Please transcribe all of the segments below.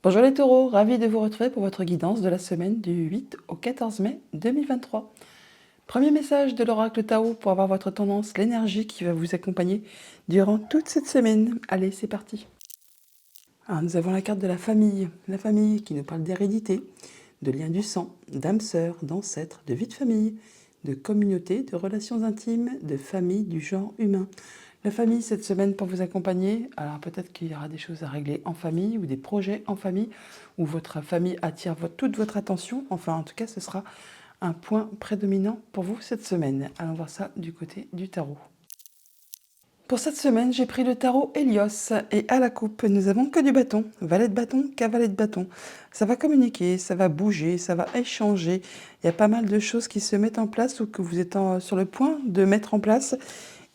Bonjour les taureaux, ravi de vous retrouver pour votre guidance de la semaine du 8 au 14 mai 2023. Premier message de l'oracle Tao pour avoir votre tendance, l'énergie qui va vous accompagner durant toute cette semaine. Allez, c'est parti. Alors, nous avons la carte de la famille qui nous parle d'hérédité, de liens du sang, d'âme sœur, d'ancêtres, de vie de famille, de communauté, de relations intimes, de famille du genre humain. La famille cette semaine pour vous accompagner, alors peut-être qu'il y aura des choses à régler en famille ou des projets en famille où votre famille attire toute votre attention. Enfin, en tout cas, ce sera un point prédominant pour vous cette semaine. Allons voir ça du côté du tarot. Pour cette semaine, j'ai pris le tarot Hélios et à la coupe, nous avons que du bâton, valet de bâton, cavalet de bâton. Ça va communiquer, ça va bouger, ça va échanger. Il y a pas mal de choses qui se mettent en place ou que vous êtes sur le point de mettre en place.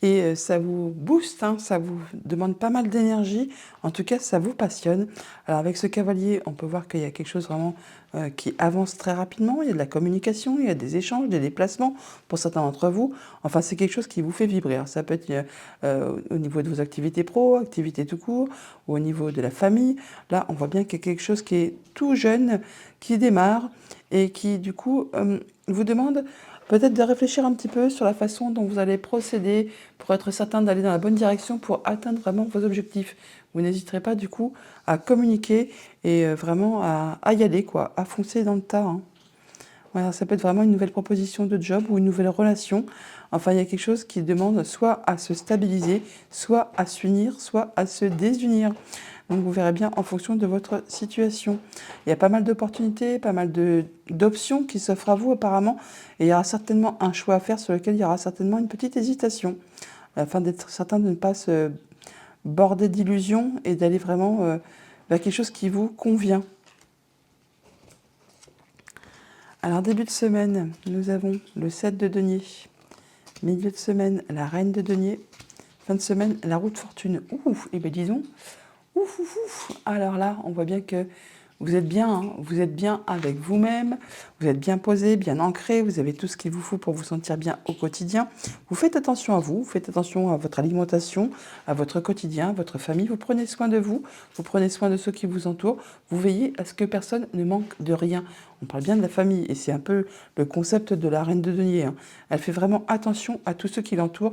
Et ça vous booste, hein, ça vous demande pas mal d'énergie. En tout cas, ça vous passionne. Alors avec ce cavalier, on peut voir qu'il y a quelque chose vraiment qui avance très rapidement. Il y a de la communication, il y a des échanges, des déplacements pour certains d'entre vous. Enfin, c'est quelque chose qui vous fait vibrer. Alors, ça peut être au niveau de vos activités pro, activités tout court, ou au niveau de la famille. Là, on voit bien qu'il y a quelque chose qui est tout jeune, qui démarre et qui, du coup, vous demande peut-être de réfléchir un petit peu sur la façon dont vous allez procéder pour être certain d'aller dans la bonne direction pour atteindre vraiment vos objectifs. Vous n'hésiterez pas du coup à communiquer et vraiment à y aller, quoi, à foncer dans le tas. Hein. Voilà, ça peut être vraiment une nouvelle proposition de job ou une nouvelle relation. Enfin, il y a quelque chose qui demande soit à se stabiliser, soit à s'unir, soit à se désunir. Donc vous verrez bien en fonction de votre situation. Il y a pas mal d'opportunités, pas mal d'options qui s'offrent à vous apparemment. Et il y aura certainement un choix à faire sur lequel il y aura certainement une petite hésitation. Afin d'être certain de ne pas se border d'illusions et d'aller vraiment vers quelque chose qui vous convient. Alors début de semaine, nous avons le 7 de denier. Milieu de semaine, la reine de denier. Fin de semaine, la roue de fortune. Ouf, et bien disons, ouf, ouf, ouf. Alors là, on voit bien que vous êtes bien, hein, vous êtes bien avec vous-même, vous êtes bien posé, bien ancré, vous avez tout ce qu'il vous faut pour vous sentir bien au quotidien. Vous faites attention à vous faites attention à votre alimentation, à votre quotidien, à votre famille. Vous prenez soin de vous prenez soin de ceux qui vous entourent. Vous veillez à ce que personne ne manque de rien. On parle bien de la famille et c'est un peu le concept de la reine de denier. Hein. Elle fait vraiment attention à tout ce qui l'entoure,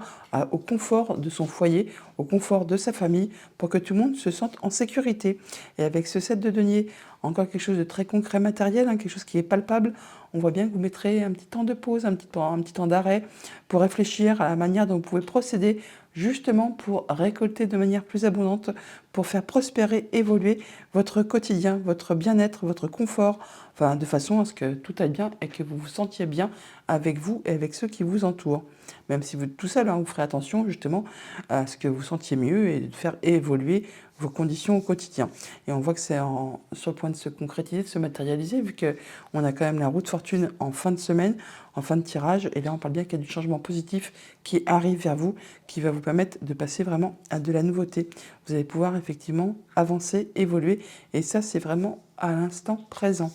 au confort de son foyer, au confort de sa famille, pour que tout le monde se sente en sécurité. Et avec ce 7 de denier, encore quelque chose de très concret, matériel, hein, quelque chose qui est palpable, on voit bien que vous mettrez un petit temps de pause, un petit temps d'arrêt pour réfléchir à la manière dont vous pouvez procéder justement pour récolter de manière plus abondante, pour faire prospérer, évoluer votre quotidien, votre bien-être, votre confort, enfin de façon à ce que tout aille bien et que vous vous sentiez bien avec vous et avec ceux qui vous entourent. Même si vous êtes tout seul, hein, vous ferez attention justement à ce que vous sentiez mieux et de faire évoluer vos conditions au quotidien. Et on voit que c'est sur le point de se concrétiser, de se matérialiser, vu qu'on a quand même la roue de fortune en fin de semaine, en fin de tirage. Et là, on parle bien qu'il y a du changement positif qui arrive vers vous, qui va vous permettre de passer vraiment à de la nouveauté. Vous allez pouvoir effectivement avancer, évoluer. Et ça, c'est vraiment à l'instant présent.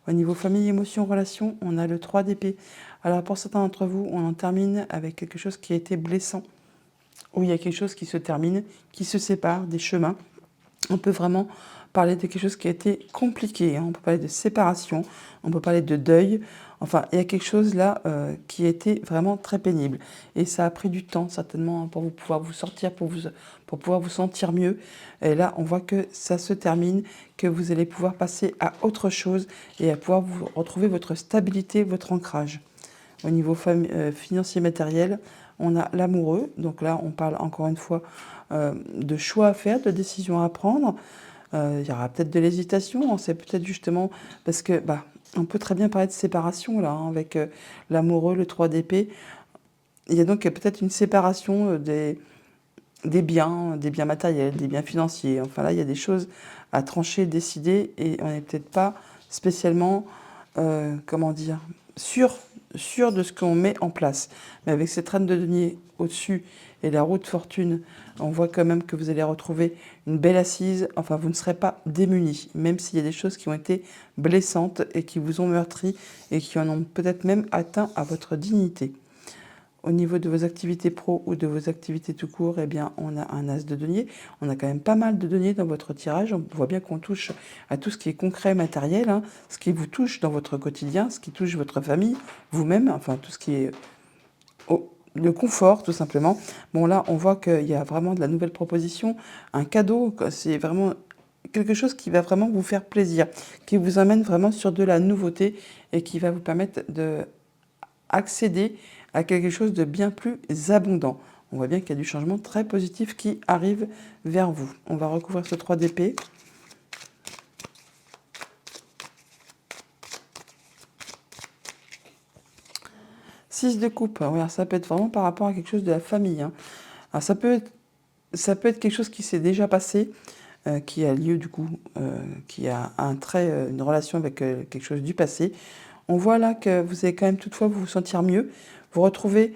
Au niveau famille, émotions, relations, on a le 3 d'épée. Alors pour certains d'entre vous, on en termine avec quelque chose qui a été blessant, où il y a quelque chose qui se termine, qui se sépare des chemins. On peut vraiment parler de quelque chose qui a été compliqué. Hein. On peut parler de séparation, on peut parler de deuil. Enfin, il y a quelque chose là qui a été vraiment très pénible. Et ça a pris du temps certainement pour vous pouvoir vous sortir, pour pouvoir vous sentir mieux. Et là, on voit que ça se termine, que vous allez pouvoir passer à autre chose et à pouvoir vous retrouver votre stabilité, votre ancrage. Au niveau financier matériel, on a l'amoureux. Donc là, on parle encore une fois de choix à faire, de décisions à prendre. Il y aura peut-être de l'hésitation. C'est peut-être justement parce que on peut très bien parler de séparation là, hein, avec l'amoureux, le 3 d'épée. Il y a donc peut-être une séparation des biens matériels, des biens financiers. Enfin là, il y a des choses à trancher, décider, et on n'est peut-être pas spécialement, comment dire, sûr de ce qu'on met en place. Mais avec cette reine de denier au-dessus et la roue de fortune, on voit quand même que vous allez retrouver une belle assise. Enfin, vous ne serez pas démunis, même s'il y a des choses qui ont été blessantes et qui vous ont meurtri et qui en ont peut-être même atteint à votre dignité. Au niveau de vos activités pro ou de vos activités tout court, eh bien, on a un as de denier. On a quand même pas mal de deniers dans votre tirage. On voit bien qu'on touche à tout ce qui est concret, matériel, hein, ce qui vous touche dans votre quotidien, ce qui touche votre famille, vous-même, enfin tout ce qui est le confort, tout simplement. Bon, là, on voit qu'il y a vraiment de la nouvelle proposition, un cadeau. C'est vraiment quelque chose qui va vraiment vous faire plaisir, qui vous amène vraiment sur de la nouveauté et qui va vous permettre d'accéder à quelque chose de bien plus abondant. On voit bien qu'il y a du changement très positif qui arrive vers vous. On va recouvrir ce 3 d'épée. Six de coupe, ouais, ça peut être vraiment par rapport à quelque chose de la famille, hein. Alors ça peut être quelque chose qui s'est déjà passé, qui a lieu du coup, qui a une relation avec quelque chose du passé. On voit là que vous allez quand même toutefois vous sentir mieux, vous retrouvez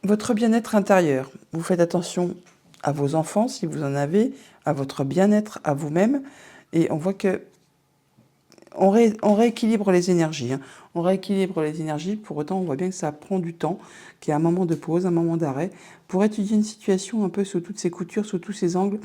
votre bien-être intérieur. Vous faites attention à vos enfants si vous en avez, à votre bien-être, à vous-même, et on voit que on rééquilibre les énergies, hein. On rééquilibre les énergies, pour autant on voit bien que ça prend du temps, qu'il y a un moment de pause, un moment d'arrêt, pour étudier une situation un peu sous toutes ses coutures, sous tous ses angles,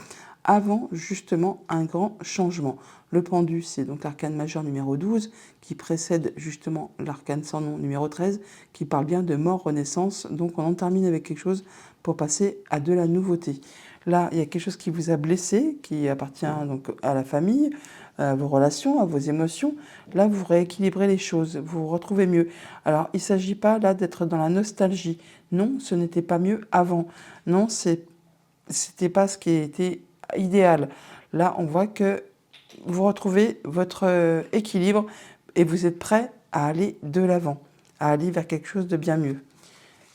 avant justement un grand changement. Le pendu, c'est donc l'arcane majeur numéro 12, qui précède justement l'arcane sans nom numéro 13, qui parle bien de mort, renaissance, donc on en termine avec quelque chose pour passer à de la nouveauté. Là, il y a quelque chose qui vous a blessé, qui appartient donc à la famille, à vos relations, à vos émotions. Là, vous rééquilibrez les choses, vous vous retrouvez mieux. Alors, il ne s'agit pas là d'être dans la nostalgie. Non, ce n'était pas mieux avant. Non, c'était pas ce qui était idéal. Là, on voit que vous retrouvez votre équilibre et vous êtes prêt à aller de l'avant, à aller vers quelque chose de bien mieux.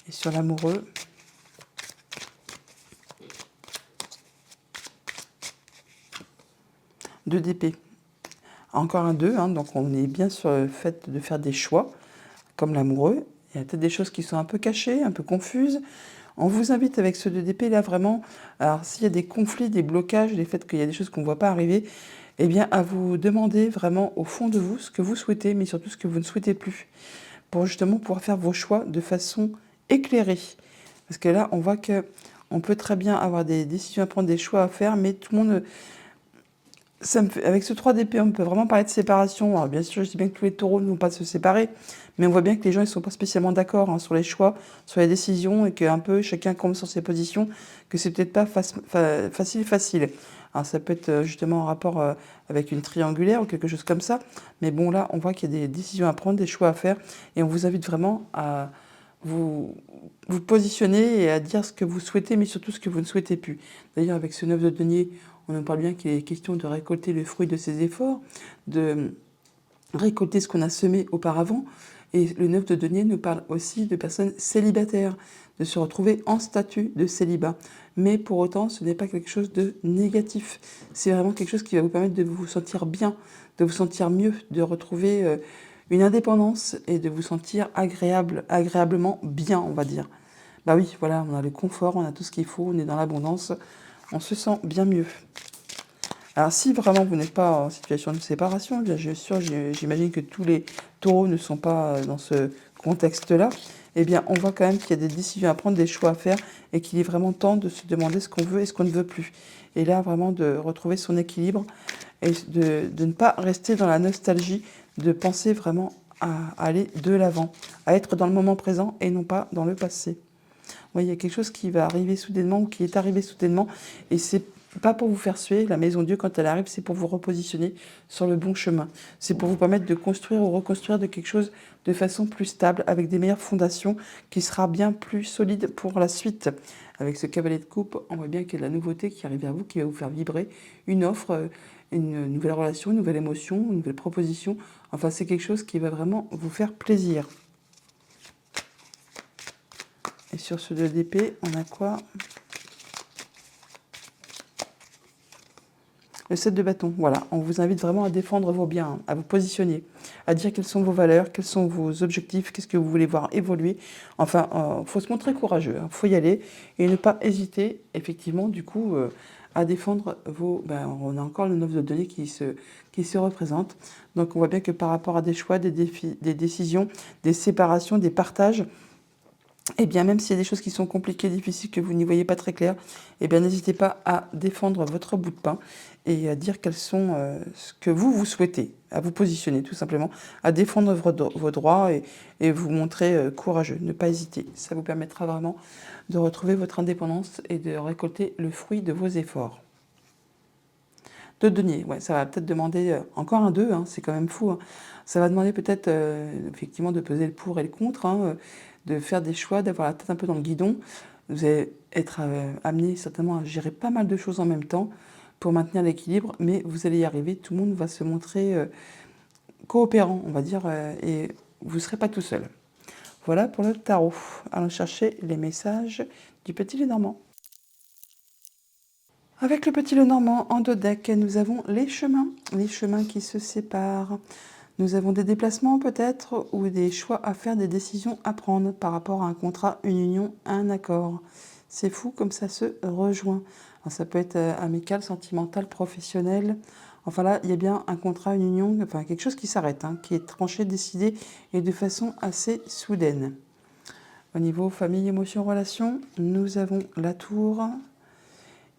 Et sur l'amoureux, deux d'épée. Encore un 2, hein, donc on est bien sur le fait de faire des choix, comme l'amoureux. Il y a peut-être des choses qui sont un peu cachées, un peu confuses. On vous invite avec ce 2 d'épée là vraiment, alors s'il y a des conflits, des blocages, les faits qu'il y a des choses qu'on ne voit pas arriver, eh bien à vous demander vraiment au fond de vous ce que vous souhaitez, mais surtout ce que vous ne souhaitez plus, pour justement pouvoir faire vos choix de façon éclairée. Parce que là, on voit que on peut très bien avoir des décisions à prendre, des choix à faire, mais tout le monde... avec ce 3 d'épée, on peut vraiment parler de séparation. Alors bien sûr, je dis bien que tous les taureaux ne vont pas se séparer, mais on voit bien que les gens ne sont pas spécialement d'accord, hein, sur les choix, sur les décisions, et qu'un peu chacun compte sur ses positions, que c'est peut-être pas facile. Alors ça peut être justement en rapport avec une triangulaire ou quelque chose comme ça, mais bon là, on voit qu'il y a des décisions à prendre, des choix à faire, et on vous invite vraiment à vous positionner et à dire ce que vous souhaitez, mais surtout ce que vous ne souhaitez plus. D'ailleurs, avec ce 9 de denier, on nous parle bien qu'il est question de récolter le fruit de ses efforts, de récolter ce qu'on a semé auparavant. Et le 9 de denier nous parle aussi de personnes célibataires, de se retrouver en statut de célibat. Mais pour autant, ce n'est pas quelque chose de négatif. C'est vraiment quelque chose qui va vous permettre de vous sentir bien, de vous sentir mieux, de retrouver une indépendance et de vous sentir agréablement bien, on va dire. Bah oui, voilà, on a le confort, on a tout ce qu'il faut, on est dans l'abondance, on se sent bien mieux. Alors si vraiment vous n'êtes pas en situation de séparation, bien sûr, j'imagine que tous les taureaux ne sont pas dans ce contexte-là, eh bien on voit quand même qu'il y a des décisions à prendre, des choix à faire, et qu'il est vraiment temps de se demander ce qu'on veut et ce qu'on ne veut plus. Et là, vraiment de retrouver son équilibre et de ne pas rester dans la nostalgie, de penser vraiment à aller de l'avant, à être dans le moment présent et non pas dans le passé. Oui, il y a quelque chose qui va arriver soudainement ou qui est arrivé soudainement, et c'est pas pour vous faire suer. La maison Dieu, quand elle arrive, c'est pour vous repositionner sur le bon chemin. C'est pour vous permettre de construire ou reconstruire de quelque chose de façon plus stable, avec des meilleures fondations, qui sera bien plus solide pour la suite. Avec ce cavalier de coupe, on voit bien qu'il y a de la nouveauté qui arrive vers vous, qui va vous faire vibrer une offre, une nouvelle relation, une nouvelle émotion, une nouvelle proposition. Enfin, c'est quelque chose qui va vraiment vous faire plaisir. Et sur ce 2 d'épée, on a quoi? Le 7 de bâton, voilà. On vous invite vraiment à défendre vos biens, hein, à vous positionner, à dire quelles sont vos valeurs, quels sont vos objectifs, qu'est-ce que vous voulez voir évoluer. Enfin, faut se montrer courageux, hein, faut y aller et ne pas hésiter, effectivement, du coup, à défendre vos... on a encore le 9 de denier qui se représente. Donc, on voit bien que par rapport à des choix, des défis, des décisions, des séparations, des partages, Eh bien, même s'il y a des choses qui sont compliquées, difficiles, que vous n'y voyez pas très clair, eh bien, n'hésitez pas à défendre votre bout de pain et à dire quels sont ce que vous souhaitez, à vous positionner tout simplement, à défendre vos droits et vous montrer courageux. Ne pas hésiter. Ça vous permettra vraiment de retrouver votre indépendance et de récolter le fruit de vos efforts. De denier, ouais, ça va peut-être demander encore un 2, hein, c'est quand même fou. Hein. Ça va demander peut-être effectivement de peser le pour et le contre, hein, de faire des choix, d'avoir la tête un peu dans le guidon. Vous allez être amené certainement à gérer pas mal de choses en même temps pour maintenir l'équilibre, mais vous allez y arriver. Tout le monde va se montrer coopérant, on va dire, et vous ne serez pas tout seul. Voilà pour le tarot. Allons chercher les messages du Petit Lenormand. Avec le Petit Lenormand en dos deck, nous avons les chemins qui se séparent. Nous avons des déplacements peut-être ou des choix à faire, des décisions à prendre par rapport à un contrat, une union, un accord. C'est fou comme ça se rejoint. Alors, ça peut être amical, sentimental, professionnel. Enfin là, il y a bien un contrat, une union, enfin quelque chose qui s'arrête, hein, qui est tranché, décidé et de façon assez soudaine. Au niveau famille, émotion, relation, nous avons la tour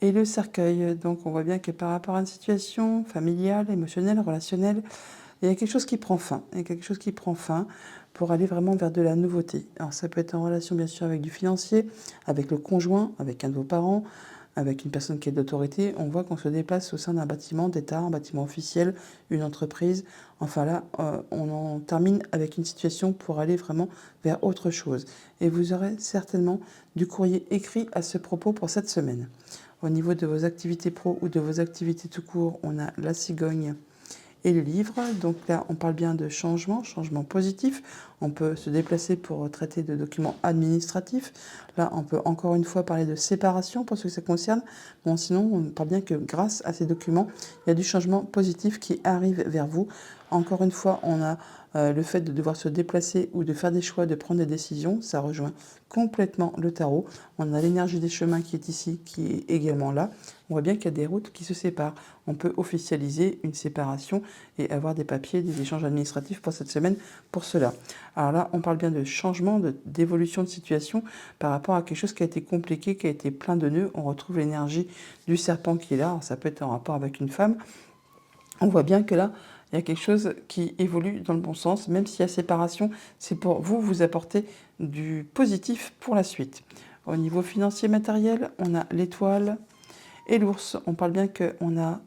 et le cercueil. Donc on voit bien que par rapport à une situation familiale, émotionnelle, relationnelle, il y a quelque chose qui prend fin. Il y a quelque chose qui prend fin pour aller vraiment vers de la nouveauté. Alors ça peut être en relation bien sûr avec du financier, avec le conjoint, avec un de vos parents, avec une personne qui est d'autorité. On voit qu'on se déplace au sein d'un bâtiment d'État, un bâtiment officiel, une entreprise. Enfin là, on en termine avec une situation pour aller vraiment vers autre chose. Et vous aurez certainement du courrier écrit à ce propos pour cette semaine. Au niveau de vos activités pro ou de vos activités tout court, on a la cigogne et le livre. Donc là, on parle bien de changement positif. On peut se déplacer pour traiter de documents administratifs. Là, on peut encore une fois parler de séparation pour ce que ça concerne. Bon, sinon, on parle bien que grâce à ces documents, il y a du changement positif qui arrive vers vous. Encore une fois, on a le fait de devoir se déplacer ou de faire des choix, de prendre des décisions. Ça rejoint complètement le tarot. On a l'énergie des chemins qui est ici, qui est également là. On voit bien qu'il y a des routes qui se séparent. On peut officialiser une séparation et avoir des papiers, des échanges administratifs pour cette semaine pour cela. Alors là, on parle bien de changement, d'évolution de situation par rapport à quelque chose qui a été compliqué, qui a été plein de nœuds. On retrouve l'énergie du serpent qui est là. Alors, ça peut être en rapport avec une femme. On voit bien que là, il y a quelque chose qui évolue dans le bon sens. Même s'il y a séparation, c'est pour vous apporter du positif pour la suite. Au niveau financier matériel, on a l'étoile et l'ours. On parle bien qu'on a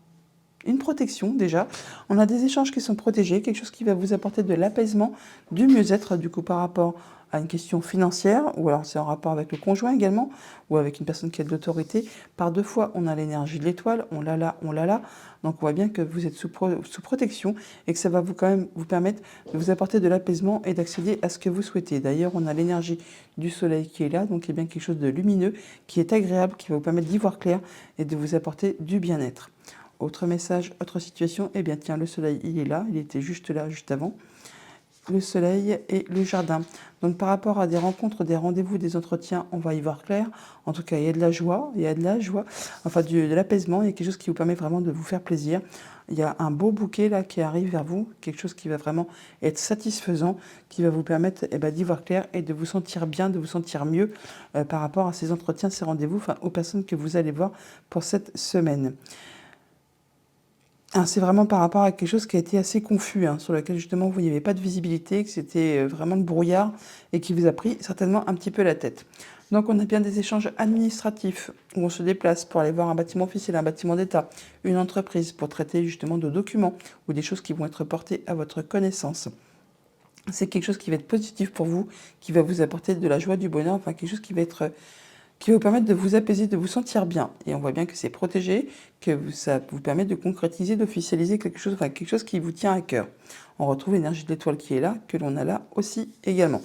une protection déjà. On a des échanges qui sont protégés, quelque chose qui va vous apporter de l'apaisement, du mieux-être du coup par rapport à une question financière, ou alors c'est en rapport avec le conjoint également, ou avec une personne qui a de l'autorité. Par deux fois, on a l'énergie de l'étoile, on l'a là, on l'a là. Donc on voit bien que vous êtes sous protection et que ça va quand même vous permettre de vous apporter de l'apaisement et d'accéder à ce que vous souhaitez. D'ailleurs, on a l'énergie du soleil qui est là, donc il y a bien quelque chose de lumineux, qui est agréable, qui va vous permettre d'y voir clair et de vous apporter du bien-être. Autre message, autre situation, eh bien tiens, le soleil, il est là, il était juste là, juste avant. Le soleil et le jardin. Donc par rapport à des rencontres, des rendez-vous, des entretiens, on va y voir clair. En tout cas, il y a de la joie, enfin de l'apaisement, il y a quelque chose qui vous permet vraiment de vous faire plaisir. Il y a un beau bouquet là qui arrive vers vous, quelque chose qui va vraiment être satisfaisant, qui va vous permettre d'y voir clair et de vous sentir bien, de vous sentir mieux par rapport à ces entretiens, ces rendez-vous, enfin aux personnes que vous allez voir pour cette semaine. C'est vraiment par rapport à quelque chose qui a été assez confus, sur lequel justement vous n'y avait pas de visibilité, que c'était vraiment le brouillard et qui vous a pris certainement un petit peu la tête. Donc on a bien des échanges administratifs où on se déplace pour aller voir un bâtiment officiel, un bâtiment d'État, une entreprise pour traiter justement de documents ou des choses qui vont être portées à votre connaissance. C'est quelque chose qui va être positif pour vous, qui va vous apporter de la joie, du bonheur, enfin quelque chose qui va vous permettre de vous apaiser, de vous sentir bien. Et on voit bien que c'est protégé, que ça vous permet de concrétiser, d'officialiser quelque chose qui vous tient à cœur. On retrouve l'énergie de l'étoile qui est là, que l'on a là aussi également.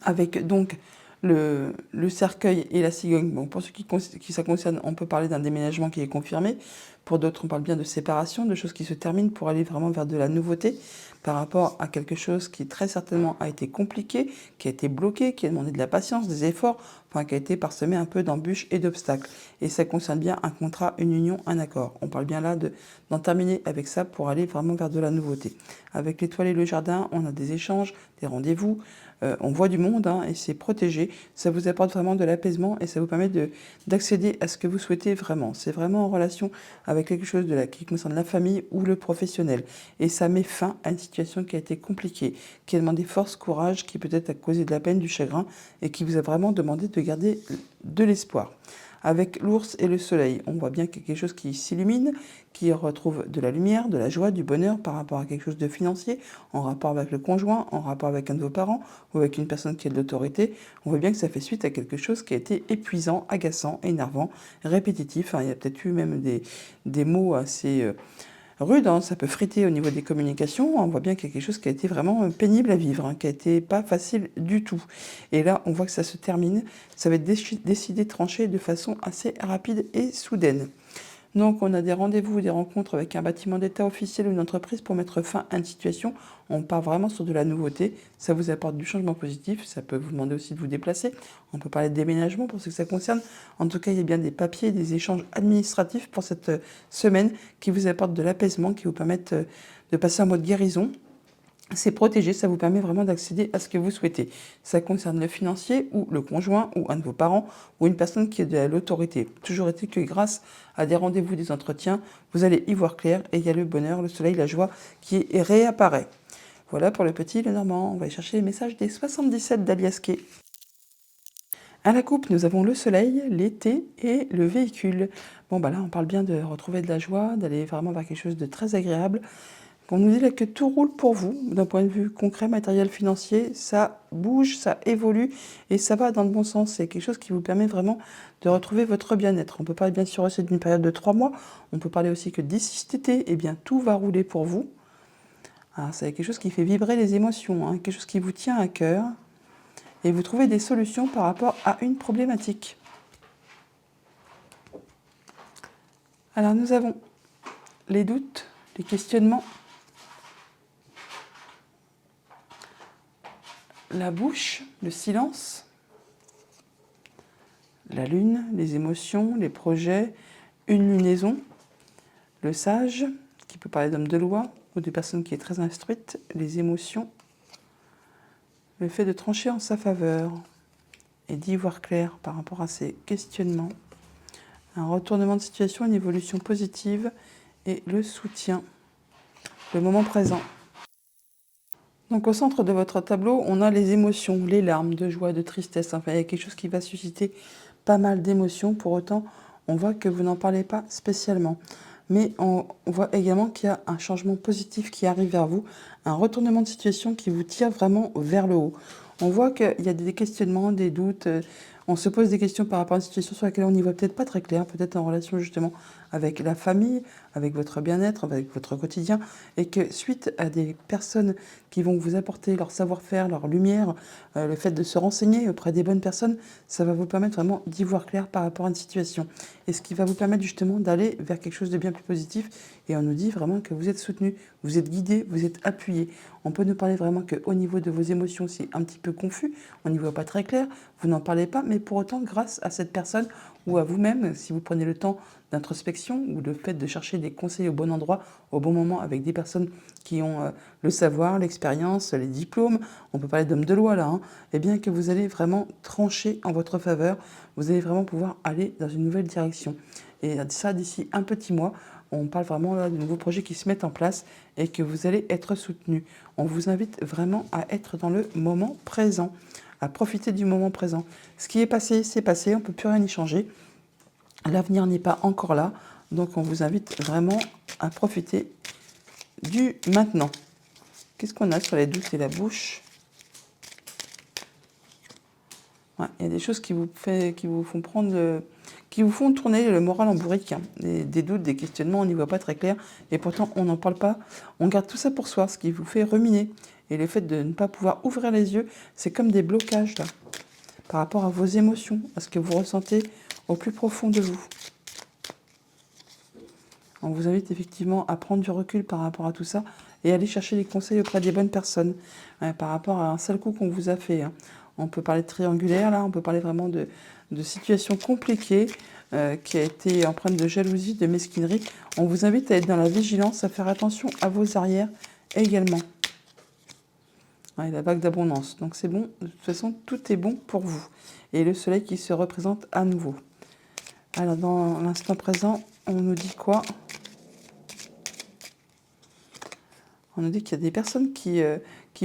Avec donc le cercueil et la cigogne. Bon, pour ceux qui ça concerne, on peut parler d'un déménagement qui est confirmé. Pour d'autres, on parle bien de séparation, de choses qui se terminent pour aller vraiment vers de la nouveauté par rapport à quelque chose qui très certainement a été compliqué, qui a été bloqué, qui a demandé de la patience, des efforts, enfin qui a été parsemé un peu d'embûches et d'obstacles. Et ça concerne bien un contrat, une union, un accord. On parle bien là d'en terminer avec ça pour aller vraiment vers de la nouveauté. Avec l'étoile et le jardin, on a des échanges, des rendez-vous, on voit du monde hein, et c'est protégé. Ça vous apporte vraiment de l'apaisement et ça vous permet d'accéder à ce que vous souhaitez vraiment. C'est vraiment en relation avec quelque chose qui concerne la famille ou le professionnel. Et ça met fin à une situation qui a été compliquée, qui a demandé force, courage, qui peut-être a causé de la peine, du chagrin et qui vous a vraiment demandé de garder de l'espoir. Avec l'ours et le soleil, on voit bien qu'il y a quelque chose qui s'illumine, qui retrouve de la lumière, de la joie, du bonheur par rapport à quelque chose de financier, en rapport avec le conjoint, en rapport avec un de vos parents ou avec une personne qui a de l'autorité. On voit bien que ça fait suite à quelque chose qui a été épuisant, agaçant, énervant, répétitif. Il y a peut-être eu même des mots assez rude, hein, ça peut friter au niveau des communications. On voit bien qu'il y a quelque chose qui a été vraiment pénible à vivre, hein, qui a été pas facile du tout. Et là, on voit que ça se termine. Ça va être décidé, tranché de façon assez rapide et soudaine. Donc, on a des rendez-vous, des rencontres avec un bâtiment d'État officiel ou une entreprise pour mettre fin à une situation. On part vraiment sur de la nouveauté. Ça vous apporte du changement positif. Ça peut vous demander aussi de vous déplacer. On peut parler de déménagement pour ce que ça concerne. En tout cas, il y a bien des papiers, des échanges administratifs pour cette semaine qui vous apportent de l'apaisement, qui vous permettent de passer en mode guérison. C'est protégé, ça vous permet vraiment d'accéder à ce que vous souhaitez. Ça concerne le financier ou le conjoint ou un de vos parents ou une personne qui a de l'autorité. Toujours est-il que grâce à des rendez-vous, des entretiens, vous allez y voir clair et il y a le bonheur, le soleil, la joie qui réapparaît. Voilà pour le petit Lenormand. On va aller chercher les messages des 77 d'Aliasquet. À la coupe, nous avons le soleil, l'été et le véhicule. Bon, bah là, on parle bien de retrouver de la joie, d'aller vraiment vers quelque chose de très agréable. On nous dit là que tout roule pour vous, d'un point de vue concret, matériel, financier, ça bouge, ça évolue et ça va dans le bon sens. C'est quelque chose qui vous permet vraiment de retrouver votre bien-être. On peut parler bien sûr aussi d'une période de 3 mois, on peut parler aussi que d'ici cet été, eh bien, tout va rouler pour vous. Alors, c'est quelque chose qui fait vibrer les émotions, hein, quelque chose qui vous tient à cœur et vous trouvez des solutions par rapport à une problématique. Alors nous avons les doutes, les questionnements, la bouche, le silence, la lune, les émotions, les projets, une lunaison, le sage, qui peut parler d'homme de loi ou de personne qui est très instruite, les émotions, le fait de trancher en sa faveur et d'y voir clair par rapport à ces questionnements, un retournement de situation, une évolution positive et le soutien, le moment présent. Donc au centre de votre tableau, on a les émotions, les larmes de joie, de tristesse. Enfin, il y a quelque chose qui va susciter pas mal d'émotions. Pour autant, on voit que vous n'en parlez pas spécialement. Mais on voit également qu'il y a un changement positif qui arrive vers vous, un retournement de situation qui vous tire vraiment vers le haut. On voit qu'il y a des questionnements, des doutes. On se pose des questions par rapport à une situation sur laquelle on n'y voit peut-être pas très clair, peut-être en relation justement avec la famille, avec votre bien-être, avec votre quotidien, et que suite à des personnes qui vont vous apporter leur savoir-faire, leur lumière, le fait de se renseigner auprès des bonnes personnes, ça va vous permettre vraiment d'y voir clair par rapport à une situation. Et ce qui va vous permettre justement d'aller vers quelque chose de bien plus positif. Et on nous dit vraiment que vous êtes soutenu, vous êtes guidé, vous êtes appuyé. On peut nous parler vraiment qu'au niveau de vos émotions, c'est un petit peu confus, on n'y voit pas très clair, vous n'en parlez pas, mais pour autant, grâce à cette personne ou à vous-même, si vous prenez le temps d'introspection ou le fait de chercher des conseils au bon endroit, au bon moment, avec des personnes qui ont le savoir, l'expérience, les diplômes, on peut parler d'hommes de loi là, eh bien que vous allez vraiment trancher en votre faveur, vous allez vraiment pouvoir aller dans une nouvelle direction. Et ça, d'ici un petit mois, on parle vraiment là, de nouveaux projets qui se mettent en place et que vous allez être soutenu. On vous invite vraiment à être dans le moment présent, à profiter du moment présent. Ce qui est passé, c'est passé, on ne peut plus rien y changer. L'avenir n'est pas encore là, donc on vous invite vraiment à profiter du maintenant. Qu'est-ce qu'on a sur les doutes et la bouche? Ouais, il y a des choses qui vous font qui vous font tourner le moral en bourrique, hein. Des doutes, des questionnements, on n'y voit pas très clair, et pourtant on n'en parle pas. On garde tout ça pour soi, ce qui vous fait ruminer. Et le fait de ne pas pouvoir ouvrir les yeux, c'est comme des blocages là, par rapport à vos émotions, à ce que vous ressentez au plus profond de vous. On vous invite effectivement à prendre du recul par rapport à tout ça et aller chercher des conseils auprès des bonnes personnes par rapport à un sale coup qu'on vous a fait. On peut parler de triangulaire, là, on peut parler vraiment de situations compliquées qui a été empreinte de jalousie, de mesquinerie. On vous invite à être dans la vigilance, à faire attention à vos arrières également. Ouais, la vague d'abondance. Donc c'est bon, de toute façon, tout est bon pour vous. Et le soleil qui se représente à nouveau. Alors dans l'instant présent, on nous dit quoi? On nous dit qu'il y a des personnes qui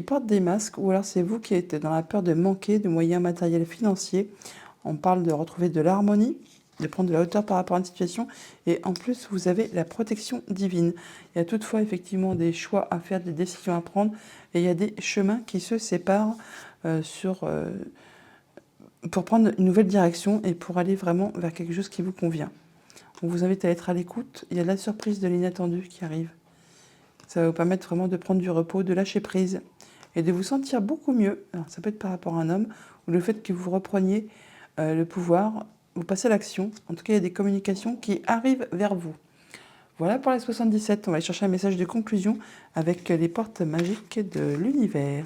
portent des masques, ou alors c'est vous qui êtes dans la peur de manquer de moyens matériels financiers. On parle de retrouver de l'harmonie, de prendre de la hauteur par rapport à une situation, et en plus vous avez la protection divine. Il y a toutefois effectivement des choix à faire, des décisions à prendre, et il y a des chemins qui se séparent pour prendre une nouvelle direction et pour aller vraiment vers quelque chose qui vous convient. On vous invite à être à l'écoute, il y a de la surprise, de l'inattendu qui arrive. Ça va vous permettre vraiment de prendre du repos, de lâcher prise et de vous sentir beaucoup mieux. Alors, ça peut être par rapport à un homme ou le fait que vous repreniez le pouvoir, vous passez à l'action. En tout cas, il y a des communications qui arrivent vers vous. Voilà pour les 77. On va aller chercher un message de conclusion avec les portes magiques de l'univers.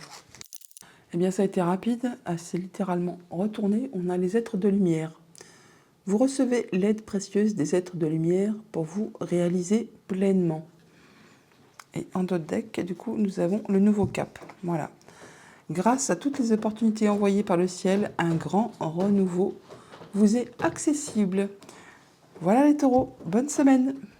Eh bien, ça a été rapide, c'est littéralement retourné. On a les êtres de lumière. Vous recevez l'aide précieuse des êtres de lumière pour vous réaliser pleinement. Et en d'autres decks, du coup, nous avons le nouveau cap. Voilà. Grâce à toutes les opportunités envoyées par le ciel, un grand renouveau vous est accessible. Voilà les taureaux, bonne semaine!